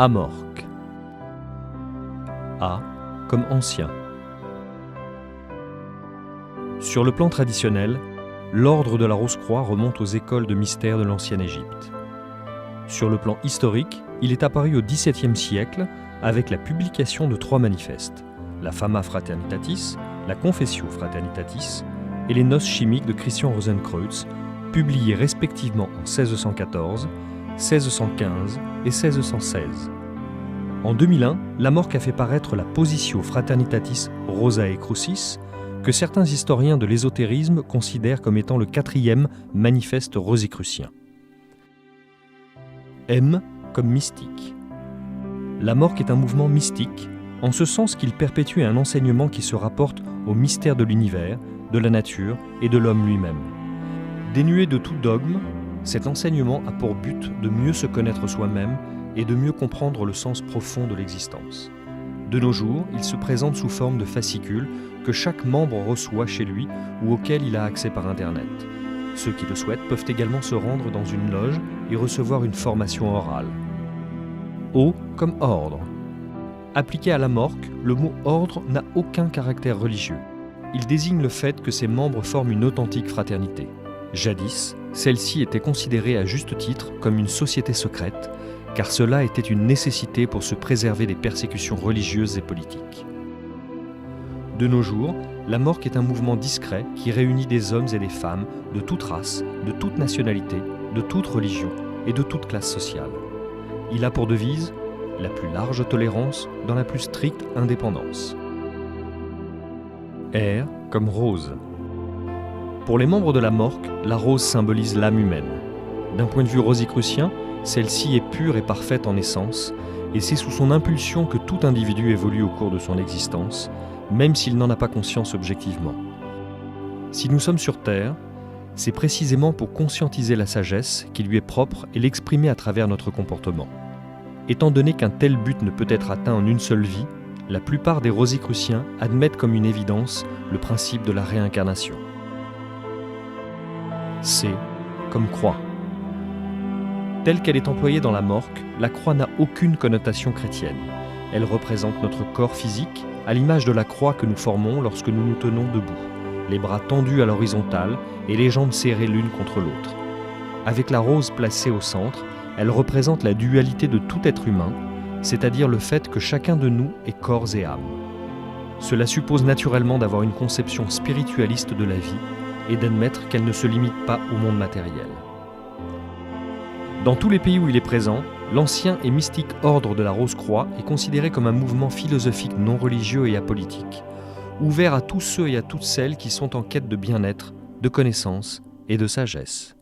Amorque. A comme ancien. Sur le plan traditionnel, l'ordre de la Rose-Croix remonte aux écoles de mystère de l'ancienne Égypte. Sur le plan historique, il est apparu au XVIIe siècle avec la publication de 3 manifestes, la Fama Fraternitatis, la Confessio Fraternitatis et les Noces chimiques de Christian Rosenkreuz, publiés respectivement en 1614, 1615 et 1616. En 2001, Lamorque a fait paraître la Positio Fraternitatis Rosae Crucis, que certains historiens de l'ésotérisme considèrent comme étant le 4e manifeste rosicrucien. M comme mystique. Lamorque est un mouvement mystique, en ce sens qu'il perpétue un enseignement qui se rapporte au mystère de l'univers, de la nature et de l'homme lui-même. Dénué de tout dogme, cet enseignement a pour but de mieux se connaître soi-même et de mieux comprendre le sens profond de l'existence. De nos jours, il se présente sous forme de fascicules que chaque membre reçoit chez lui ou auxquels il a accès par Internet. Ceux qui le souhaitent peuvent également se rendre dans une loge et recevoir une formation orale. O comme ordre. Appliqué à Lamorque, le mot ordre n'a aucun caractère religieux. Il désigne le fait que ses membres forment une authentique fraternité. Jadis, celle-ci était considérée à juste titre comme une société secrète, car cela était une nécessité pour se préserver des persécutions religieuses et politiques. De nos jours, Lamorque est un mouvement discret qui réunit des hommes et des femmes de toute race, de toute nationalité, de toute religion et de toute classe sociale. Il a pour devise la plus large tolérance dans la plus stricte indépendance. R comme rose. Pour les membres de Lamorque, la rose symbolise l'âme humaine. D'un point de vue rosicrucien, celle-ci est pure et parfaite en essence, et c'est sous son impulsion que tout individu évolue au cours de son existence, même s'il n'en a pas conscience objectivement. Si nous sommes sur Terre, c'est précisément pour conscientiser la sagesse qui lui est propre et l'exprimer à travers notre comportement. Étant donné qu'un tel but ne peut être atteint en une seule vie, la plupart des rosicruciens admettent comme une évidence le principe de la réincarnation. C comme croix. Telle qu'elle est employée dans Lamorque, la croix n'a aucune connotation chrétienne. Elle représente notre corps physique, à l'image de la croix que nous formons lorsque nous nous tenons debout, les bras tendus à l'horizontale et les jambes serrées l'une contre l'autre. Avec la rose placée au centre, elle représente la dualité de tout être humain, c'est-à-dire le fait que chacun de nous est corps et âme. Cela suppose naturellement d'avoir une conception spiritualiste de la vie et d'admettre qu'elle ne se limite pas au monde matériel. Dans tous les pays où il est présent, l'ancien et mystique ordre de la Rose-Croix est considéré comme un mouvement philosophique non religieux et apolitique, ouvert à tous ceux et à toutes celles qui sont en quête de bien-être, de connaissance et de sagesse.